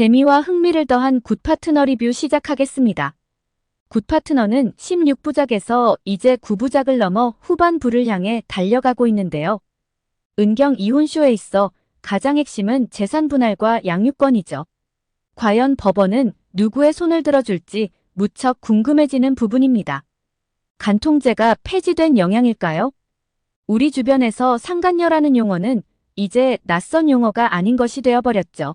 재미와 흥미를 더한 굿파트너 리뷰 시작하겠습니다. 굿파트너는 16부작에서 이제 9부작을 넘어 후반부를 향해 달려가고 있는데요. 은경 이혼쇼에 있어 가장 핵심은 재산 분할과 양육권이죠. 과연 법원은 누구의 손을 들어줄지 무척 궁금해지는 부분입니다. 간통죄가 폐지된 영향일까요? 우리 주변에서 상간녀라는 용어는 이제 낯선 용어가 아닌 것이 되어버렸죠.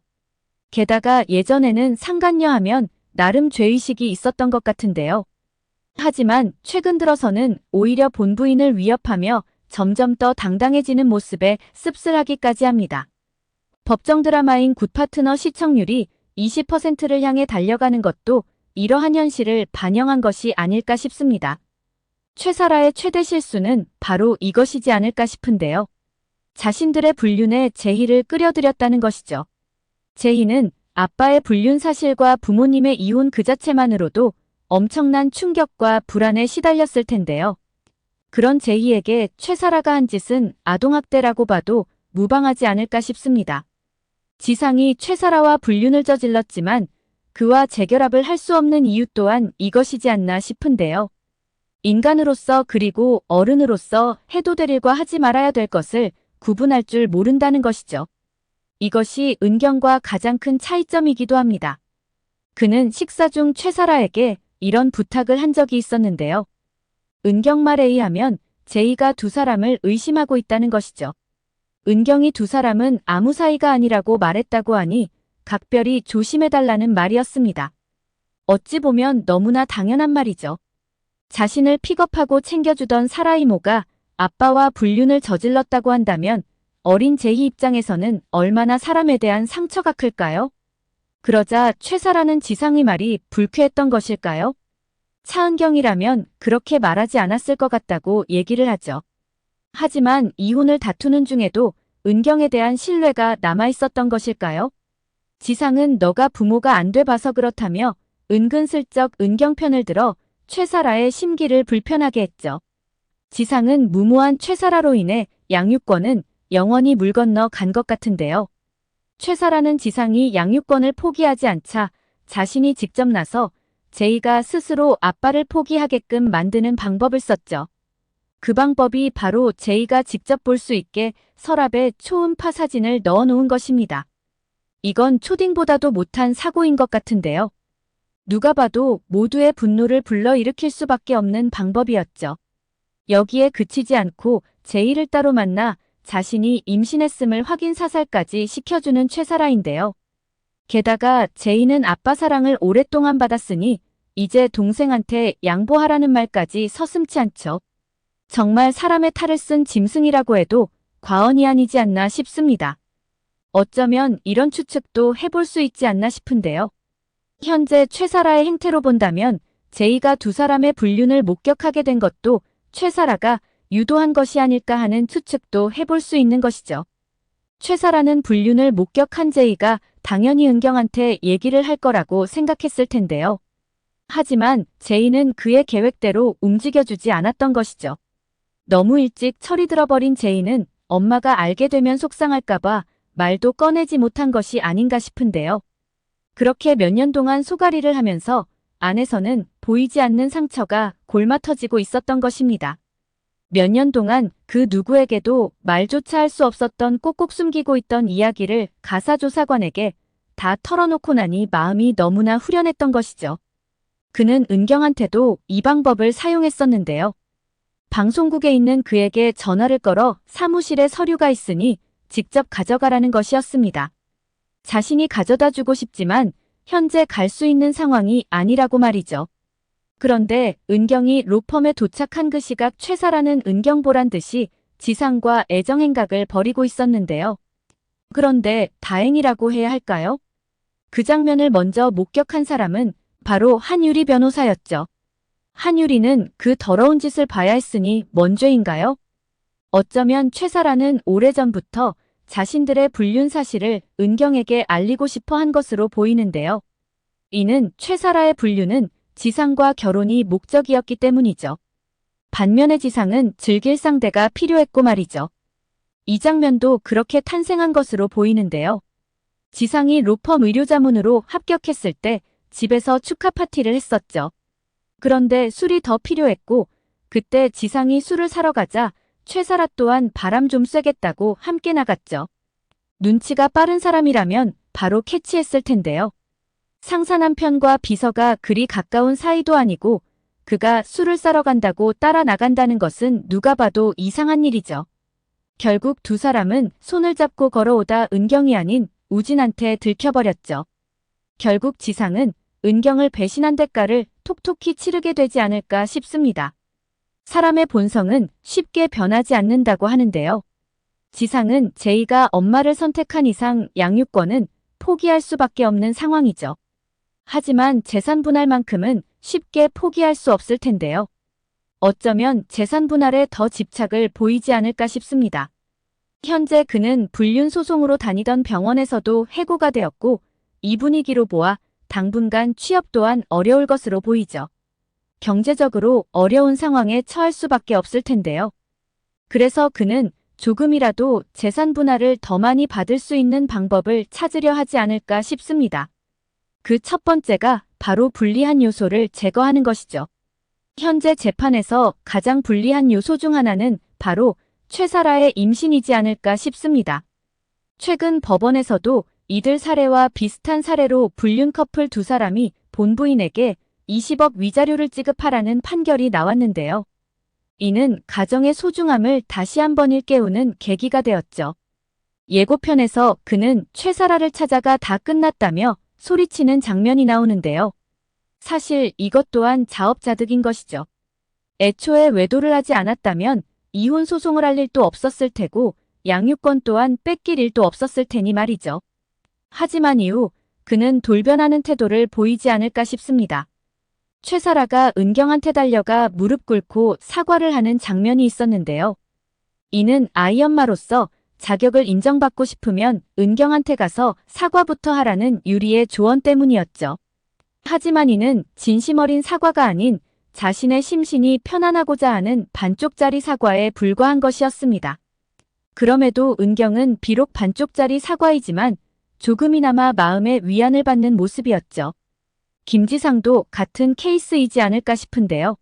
게다가 예전에는 상간녀 하면 나름 죄의식이 있었던 것 같은데요. 하지만 최근 들어서는 오히려 본부인을 위협하며 점점 더 당당해지는 모습에 씁쓸하기까지 합니다. 법정 드라마인 굿파트너 시청률이 20%를 향해 달려가는 것도 이러한 현실을 반영한 것이 아닐까 싶습니다. 최사라의 최대 실수는 바로 이것이지 않을까 싶은데요. 자신들의 불륜에 제희를 끌여들였다는 것이죠. 제희는 아빠의 불륜 사실과 부모님의 이혼 그 자체만으로도 엄청난 충격과 불안에 시달렸을 텐데요. 그런 제희에게 최사라가 한 짓은 아동학대라고 봐도 무방하지 않을까 싶습니다. 지상이 최사라와 불륜을 저질렀지만 그와 재결합을 할 수 없는 이유 또한 이것이지 않나 싶은데요. 인간으로서 그리고 어른으로서 해도 될 일과 하지 말아야 될 것을 구분할 줄 모른다는 것이죠. 이것이 은경과 가장 큰 차이점이기도 합니다. 그는 식사 중 최사라에게 이런 부탁을 한 적이 있었는데요. 은경 말에 의하면 제이가 두 사람을 의심하고 있다는 것이죠. 은경이 두 사람은 아무 사이가 아니라고 말했다고 하니 각별히 조심해달라는 말이었습니다. 어찌 보면 너무나 당연한 말이죠. 자신을 픽업하고 챙겨주던 사라 이모가 아빠와 불륜을 저질렀다고 한다면 어린 제희 입장에서는 얼마나 사람에 대한 상처가 클까요? 그러자 최사라는 지상의 말이 불쾌했던 것일까요? 차은경이라면 그렇게 말하지 않았을 것 같다고 얘기를 하죠. 하지만 이혼을 다투는 중에도 은경에 대한 신뢰가 남아있었던 것일까요? 지상은 너가 부모가 안 돼 봐서 그렇다며 은근슬쩍 은경 편을 들어 최사라의 심기를 불편하게 했죠. 지상은 무모한 최사라로 인해 양육권은 영원히 물 건너 간 것 같은데요. 최사라는 지상이 양육권을 포기하지 않자 자신이 직접 나서 제이가 스스로 아빠를 포기하게끔 만드는 방법을 썼죠. 그 방법이 바로 제이가 직접 볼 수 있게 서랍에 초음파 사진을 넣어 놓은 것입니다. 이건 초딩보다도 못한 사고인 것 같은데요. 누가 봐도 모두의 분노를 불러일으킬 수밖에 없는 방법이었죠. 여기에 그치지 않고 제이를 따로 만나 자신이 임신했음을 확인 사살까지 시켜주는 최사라인데요. 게다가 제이는 아빠 사랑을 오랫동안 받았으니 이제 동생한테 양보하라는 말까지 서슴지 않죠. 정말 사람의 탈을 쓴 짐승이라고 해도 과언이 아니지 않나 싶습니다. 어쩌면 이런 추측도 해볼 수 있지 않나 싶은데요. 현재 최사라의 행태로 본다면 제이가 두 사람의 불륜을 목격하게 된 것도 최사라가 유도한 것이 아닐까 하는 추측도 해볼 수 있는 것이죠. 최사라는 불륜을 목격한 제이가 당연히 은경한테 얘기를 할 거라고 생각했을 텐데요. 하지만 제이는 그의 계획대로 움직여주지 않았던 것이죠. 너무 일찍 철이 들어버린 제이는 엄마가 알게 되면 속상할까봐 말도 꺼내지 못한 것이 아닌가 싶은데요. 그렇게 몇 년 동안 소가리를 하면서 안에서는 보이지 않는 상처가 골마 터지고 있었던 것입니다. 몇 년 동안 그 누구에게도 말조차 할 수 없었던 꼭꼭 숨기고 있던 이야기를 가사조사관에게 다 털어놓고 나니 마음이 너무나 후련했던 것이죠. 그는 은경한테도 이 방법을 사용했었는데요. 방송국에 있는 그에게 전화를 걸어 사무실에 서류가 있으니 직접 가져가라는 것이었습니다. 자신이 가져다 주고 싶지만 현재 갈 수 있는 상황이 아니라고 말이죠. 그런데 은경이 로펌에 도착한 그 시각 최사라는 은경 보란 듯이 지상과 애정행각을 벌이고 있었는데요. 그런데 다행이라고 해야 할까요? 그 장면을 먼저 목격한 사람은 바로 한유리 변호사였죠. 한유리는 그 더러운 짓을 봐야 했으니 뭔 죄인가요? 어쩌면 최사라는 오래전부터 자신들의 불륜 사실을 은경에게 알리고 싶어 한 것으로 보이는데요. 이는 최사라의 불륜은 지상과 결혼이 목적이었기 때문이죠. 반면에 지상은 즐길 상대가 필요했고 말이죠. 이 장면도 그렇게 탄생한 것으로 보이는데요. 지상이 로펌 의료자문으로 합격했을 때 집에서 축하 파티를 했었죠. 그런데 술이 더 필요했고 그때 지상이 술을 사러 가자 최사라 또한 바람 좀 쐬겠다고 함께 나갔죠. 눈치가 빠른 사람이라면 바로 캐치했을 텐데요. 상사 남편과 비서가 그리 가까운 사이도 아니고 그가 술을 사러 간다고 따라 나간다는 것은 누가 봐도 이상한 일이죠. 결국 두 사람은 손을 잡고 걸어오다 은경이 아닌 우진한테 들켜버렸죠. 결국 지상은 은경을 배신한 대가를 톡톡히 치르게 되지 않을까 싶습니다. 사람의 본성은 쉽게 변하지 않는다고 하는데요. 지상은 제이가 엄마를 선택한 이상 양육권은 포기할 수밖에 없는 상황이죠. 하지만 재산 분할만큼은 쉽게 포기할 수 없을 텐데요. 어쩌면 재산 분할에 더 집착을 보이지 않을까 싶습니다. 현재 그는 불륜 소송으로 다니던 병원에서도 해고가 되었고 이 분위기로 보아 당분간 취업 또한 어려울 것으로 보이죠. 경제적으로 어려운 상황에 처할 수밖에 없을 텐데요. 그래서 그는 조금이라도 재산 분할을 더 많이 받을 수 있는 방법을 찾으려 하지 않을까 싶습니다. 그 첫 번째가 바로 불리한 요소를 제거하는 것이죠. 현재 재판에서 가장 불리한 요소 중 하나는 바로 최사라의 임신이지 않을까 싶습니다. 최근 법원에서도 이들 사례와 비슷한 사례로 불륜 커플 두 사람이 본부인에게 20억 위자료를 지급하라는 판결이 나왔는데요. 이는 가정의 소중함을 다시 한번 일깨우는 계기가 되었죠. 예고편에서 그는 최사라를 찾아가 다 끝났다며 소리치는 장면이 나오는데요. 사실 이것 또한 자업자득인 것이죠. 애초에 외도를 하지 않았다면 이혼 소송을 할 일도 없었을 테고 양육권 또한 뺏길 일도 없었을 테니 말이죠. 하지만 이후 그는 돌변하는 태도를 보이지 않을까 싶습니다. 최사라가 은경한테 달려가 무릎 꿇고 사과를 하는 장면이 있었는데요. 이는 아이 엄마로서 자격을 인정받고 싶으면 은경한테 가서 사과부터 하라는 유리의 조언 때문이었죠. 하지만 이는 진심 어린 사과가 아닌 자신의 심신이 편안하고자 하는 반쪽짜리 사과에 불과한 것이었습니다. 그럼에도 은경은 비록 반쪽짜리 사과이지만 조금이나마 마음의 위안을 받는 모습이었죠. 김지상도 같은 케이스이지 않을까 싶은데요.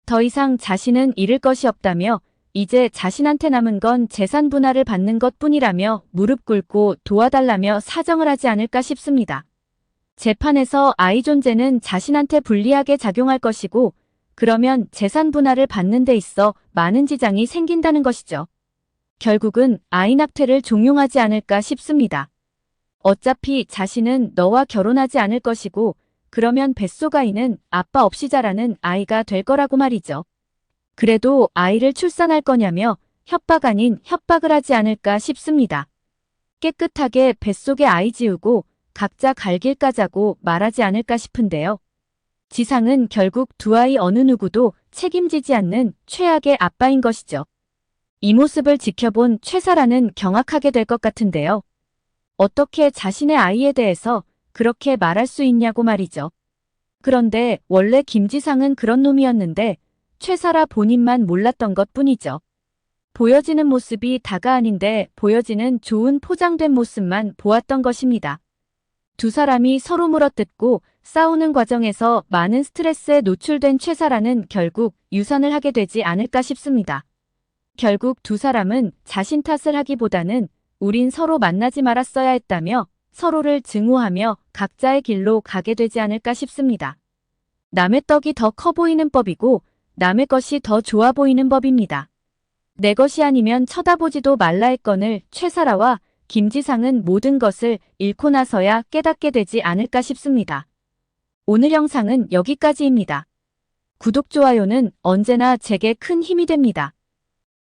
더 이상 자신은 잃을 것이 없다며 이제 자신한테 남은 건 재산 분할을 받는 것뿐이라며 무릎 꿇고 도와달라며 사정을 하지 않을까 싶습니다. 재판에서 아이 존재는 자신한테 불리하게 작용할 것이고 그러면 재산 분할을 받는 데 있어 많은 지장이 생긴다는 것이죠. 결국은 아이 낙태를 종용하지 않을까 싶습니다. 어차피 자신은 너와 결혼하지 않을 것이고 그러면 뱃속 아이는 아빠 없이 자라는 아이가 될 거라고 말이죠. 그래도 아이를 출산할 거냐며 협박 아닌 협박을 하지 않을까 싶습니다. 깨끗하게 뱃속에 아이 지우고 각자 갈 길 가자고 말하지 않을까 싶은데요. 지상은 결국 두 아이 어느 누구도 책임지지 않는 최악의 아빠인 것이죠. 이 모습을 지켜본 최사라는 경악하게 될 것 같은데요. 어떻게 자신의 아이에 대해서 그렇게 말할 수 있냐고 말이죠. 그런데 원래 김지상은 그런 놈이었는데 최사라 본인만 몰랐던 것뿐이죠. 보여지는 모습이 다가 아닌데 보여지는 좋은 포장된 모습만 보았던 것입니다. 두 사람이 서로 물어뜯고 싸우는 과정에서 많은 스트레스에 노출된 최사라는 결국 유산을 하게 되지 않을까 싶습니다. 결국 두 사람은 자신 탓을 하기보다는 우린 서로 만나지 말았어야 했다며 서로를 증오하며 각자의 길로 가게 되지 않을까 싶습니다. 남의 떡이 더 커 보이는 법이고 남의 것이 더 좋아 보이는 법입니다. 내 것이 아니면 쳐다보지도 말라 했거늘 최사라와 김지상은 모든 것을 잃고 나서야 깨닫게 되지 않을까 싶습니다. 오늘 영상은 여기까지입니다. 구독, 좋아요는 언제나 제게 큰 힘이 됩니다.